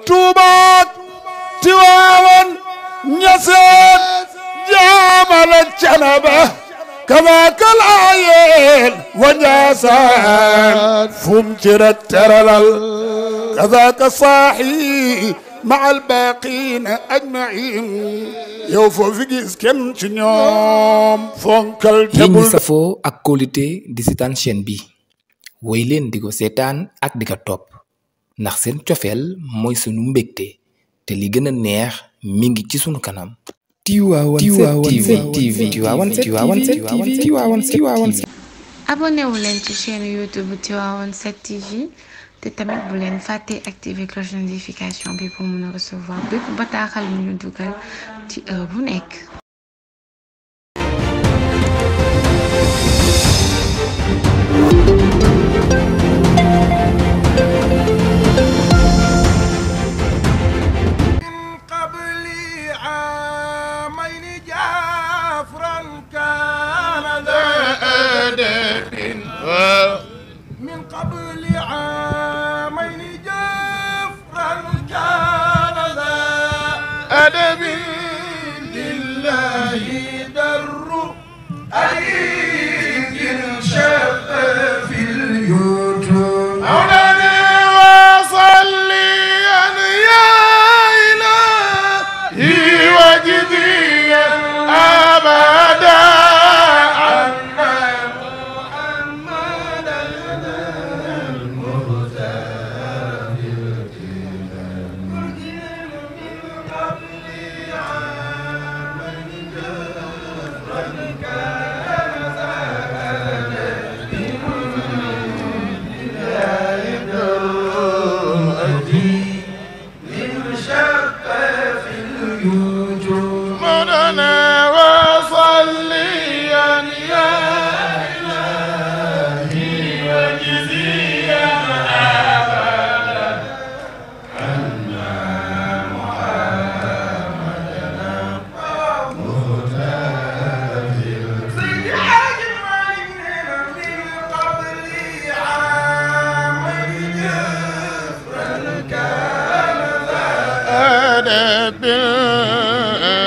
tuubaak tiwaawan ñaseen jaamal ak canaba kazaaka laayeen wa njaasaan fum ci rek teralal kazaaka saaxi ma al baaqiina ajmain yow foo fi gis kenn ci ñoom fonkal yéen ñi safoo ak kóolute di seetaan chaîne bi woy leen di ko seetaan ak di ko topp ndax seen cofeel mooy sunu mbégte te li gën a neex mi ngi ci sunu kanam. Tivaouane 7 TV. abonné wu leen ci chaîne YouTube Tivaouane 7 TV te tamit bu leen fàtte activer cloche de notification bi pour mën a recevoir bépp bataaxal bu ñu dugal ci heure bu nekk. من قبل عامين جفرا كان ذا أدب لله در أيد شب في اليوتيوب مولانا وصليا يا إلهي وجديا أبدا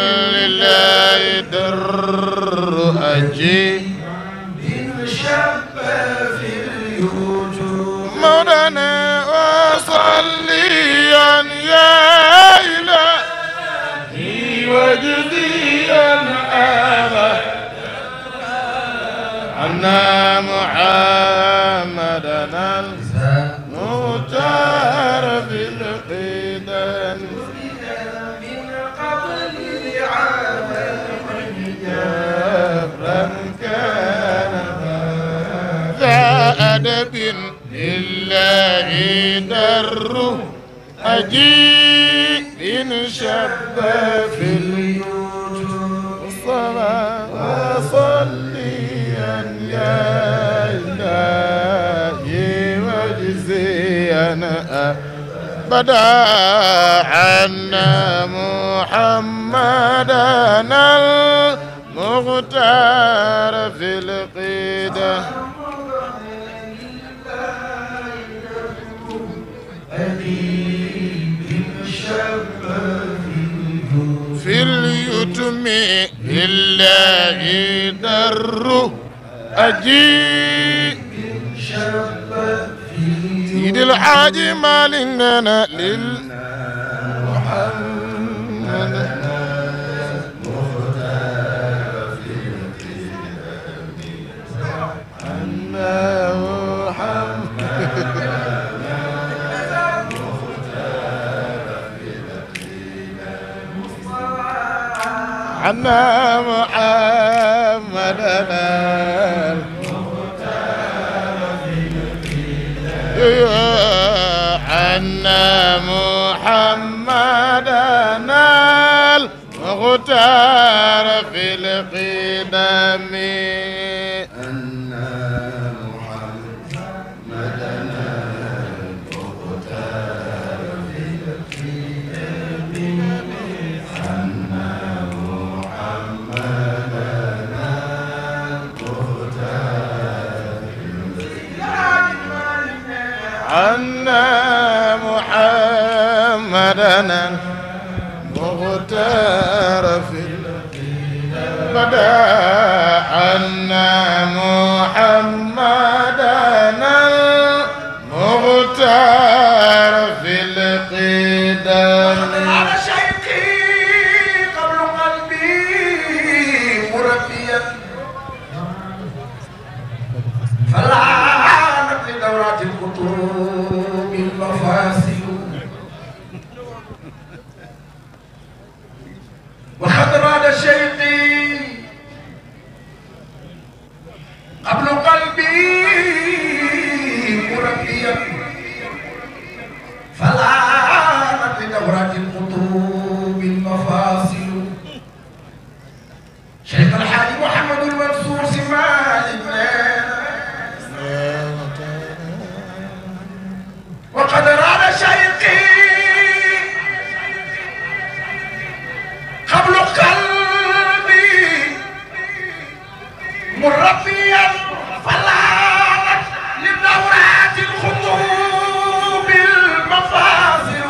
لله در أجي شب في الوجود مولانا وصليا يا إلهي وجديا أبدا عنا محمدنا المختار في القدم أدب لله در أجيء إن شب في اليوتيوب الصلاة وصليا يا إلهي وجزيا بدا عنا محمدنا المختار في القيده في اليتم لله در أجيء سيد الحاج مالنا للمحمد عنا محمدنا عنا محمدنا المختار في القدم عنا محمد محمدنا المختار في بدا أن محمدنا المختار في القدم على شيقي قبل قلبي مربيا فلعنت لدورات الخطوب المفاصل وقد راد شيقي قبل قلبي مربيا فلعنت لدورات الخطوب المفاصل شيخ الحاج محمد المنصور سماع لبنان وقد راد شيقي قبل قلبي مربيا فلعنت لدورات الخطوب المفاصل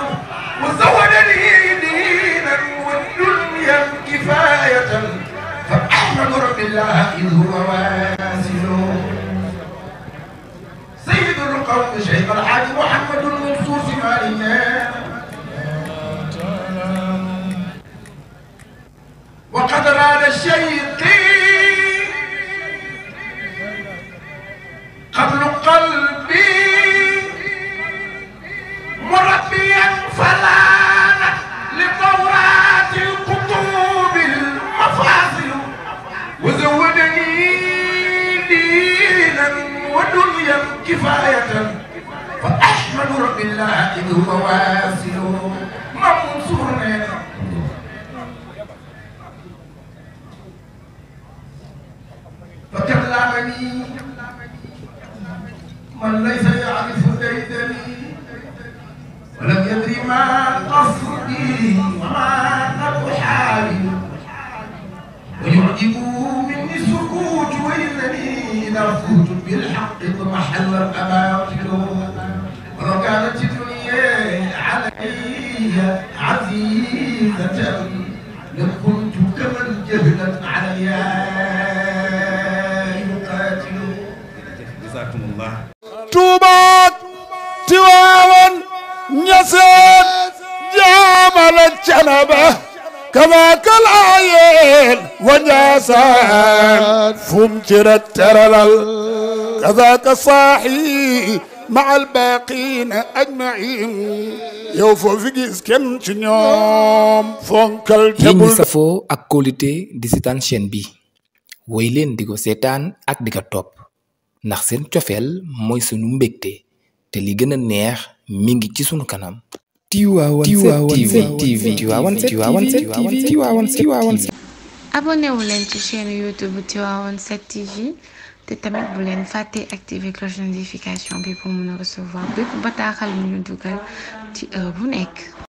وزودني دينا والدنيا كفاية فأحمد رب الله إذ هو واسل سيد القوم شيخ الحاج محمد المنصور سمالنا وقد راد الشيقي قبل قلبي مربيا فلانت لدورات القطوب المفاصل وزودني دينا ودنيا كفاية فأحمد رب الله إذ هو واسل منصورنا فكلمني من ليس يعرف ديدني ولم يدري ما قصدي وما قد حالي ويعجب مني السكوت وإنني إذا فوت بالحق اضمحل الأباطل ولو كانت الدنيا علي عزيزة لكنت كمن جهلت عليا Tuuba Tiwaawan Ñaseen jaamal Canaba kazaaka Laayeen wa Njaasaan fum cira teralal kazaaka saaxi ma'a al-baaqiina ajma'iin yow foo fi gis kenn ci ñoom fonkal yéen ñi safoo ak kóolute di seetaan chaîne bi woy leen di ko seetaan ak di ko topp ndax seen cofeel mooy sunu mbégte te li gën a neex mi ngi ci sunu kanam. Tivaouane 7 TV. abonné wu leen ci chaîne YouTube Tivaouane 7 TV te tamit bu leen fàtte activer cloche de notification bi pour mën a recevoir bépp bataaxal bu ñu dugal ci heure bu nekk.